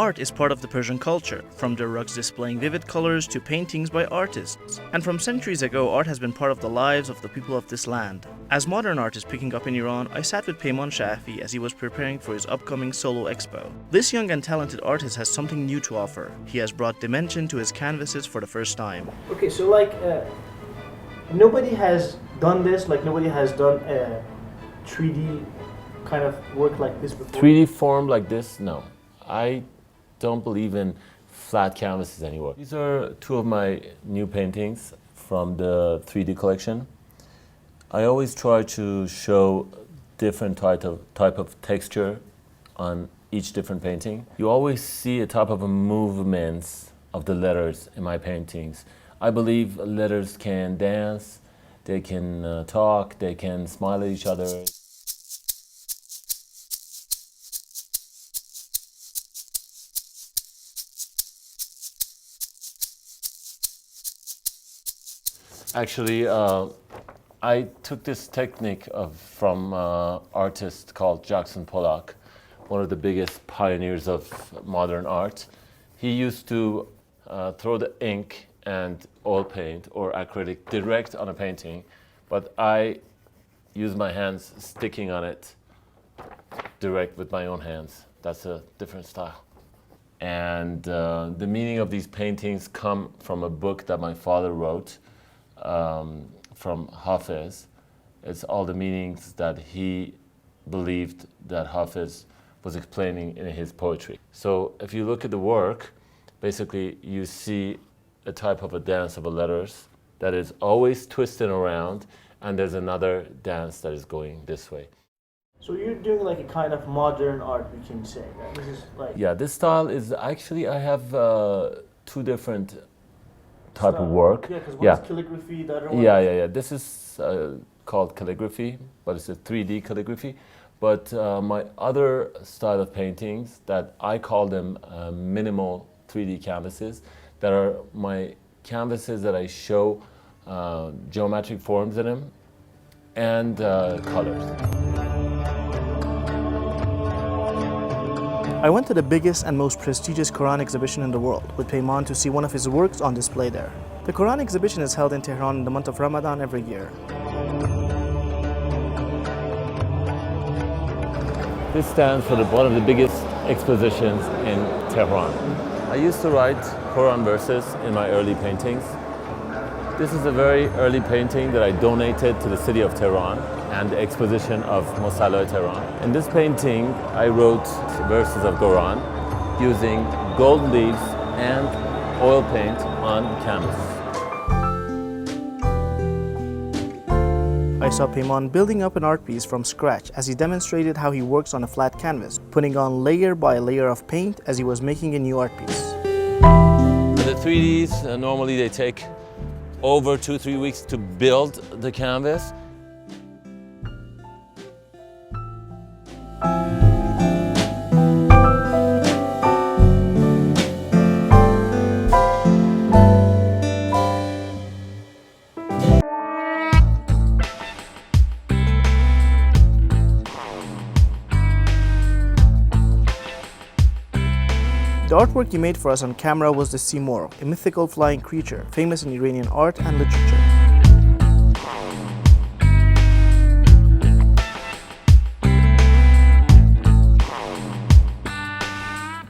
Art is part of the Persian culture, from their rugs displaying vivid colors to paintings by artists. And from centuries ago, art has been part of the lives of the people of this land. As modern art is picking up in Iran, I sat with Peyman Shaafi as he was preparing for his upcoming solo expo. This young and talented artist has something new to offer. He has brought dimension to his canvases for the first time. Okay, so nobody has done this, nobody has done a 3D kind of work like this before. 3D form like this? No. I don't believe in flat canvases anymore. These are two of my new paintings from the 3D collection. I always try to show different type of texture on each different painting. You always see a type of a movements of the letters in my paintings. I believe letters can dance, they can talk, they can smile at each other. Actually, I took this technique from an artist called Jackson Pollock, one of the biggest pioneers of modern art. He used to throw the ink and oil paint or acrylic direct on a painting, but I use my hands sticking on it direct with my own hands. That's a different style. And the meaning of these paintings come from a book that my father wrote from Hafiz. It's all the meanings that he believed that Hafiz was explaining in his poetry. So if you look at the work, basically you see a type of a dance of the letters that is always twisting around, and there's another dance that is going this way. So you're doing like a kind of modern art, we can say, right? This is like... Yeah, this style is actually, I have two different type of work. Yeah, because one is calligraphy, the other one Yeah. This is called calligraphy, but it's a 3D calligraphy. But my other style of paintings that I call them minimal 3D canvases, that are my canvases that I show geometric forms in them and colors. I went to the biggest and most prestigious Quran exhibition in the world with Peyman to see one of his works on display there. The Quran exhibition is held in Tehran in the month of Ramadan every year. This stands for one of the biggest expositions in Tehran. I used to write Quran verses in my early paintings. This is a very early painting that I donated to the city of Tehran and the exposition of Mojdeh, Tehran. In this painting, I wrote verses of Quran using gold leaves and oil paint on canvas. I saw Peyman building up an art piece from scratch as he demonstrated how he works on a flat canvas, putting on layer by layer of paint as he was making a new art piece. The 3Ds, normally they take over 2-3 weeks to build the canvas. The artwork he made for us on camera was the Simor, a mythical flying creature famous in Iranian art and literature.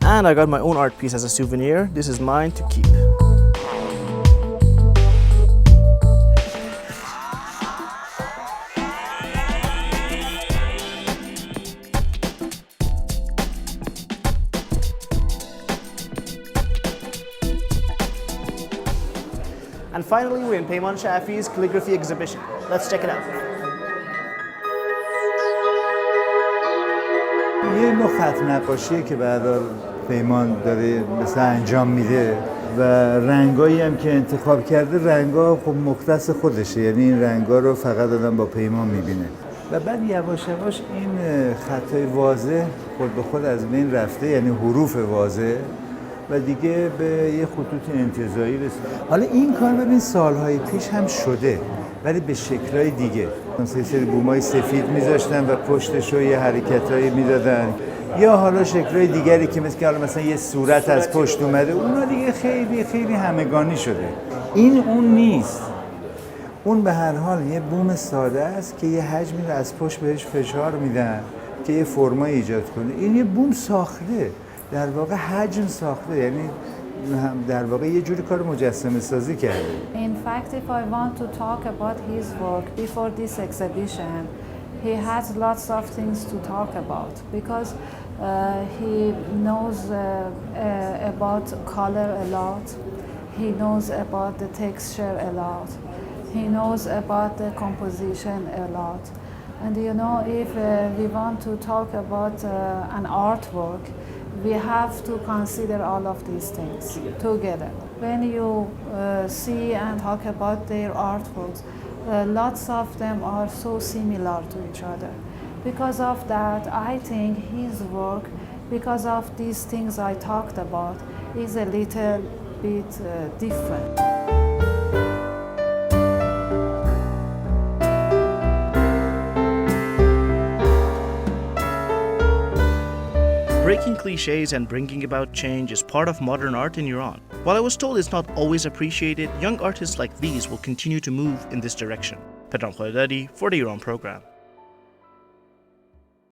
And I got my own art piece as a souvenir. This is mine to keep. And finally, we're in Peyman Shaafi's calligraphy exhibition. Let's check it out. یه نوع خط نقاشیه که بعد پیمان داره مثلا انجام میده و رنگایی هم که انتخاب کرده رنگا خب مختص خودشه، یعنی این رنگا رو فقط آدم با پیمان میبینه و بعد یواش یواش این خطای واضح خود به خود از بین رفته، یعنی حروف واضح و دیگه به یه خطوط انتزاعی رسید. حالا این کار ببین سالهای پیش هم شده ولی به شکل‌های دیگه. مثلا سری بومای سفید می‌ذاشتن و پشتش رو یه حرکتایی می‌دادن. یا حالا شکل‌های دیگری که مثل که حالا مثلا یه صورت از پشت اومده، اونا دیگه خیلی خیلی همگانی شده. این اون نیست. اون به هر حال یه بوم ساده است که یه حجمی رو از پشت بهش فشار میدن که یه فرمای ایجاد کنه. این یه بوم ساخته، در واقع حجم ساخته، یعنی در واقع یه جوری کار مجسمه سازی کرده. In fact, if I want to talk about his work before this exhibition, he has lots of things to talk about because he knows about color a lot, he knows about the texture a lot, he knows about the composition a lot. And you know, if we want to talk about an artwork, we have to consider all of these things together. When you see and talk about their artworks, lots of them are so similar to each other. Because of that, I think his work, because of these things I talked about, is a little bit different. Breaking cliches and bringing about change is part of modern art in Iran. While I was told it's not always appreciated, young artists like these will continue to move in this direction. Peyman Shaafi for the Iran program.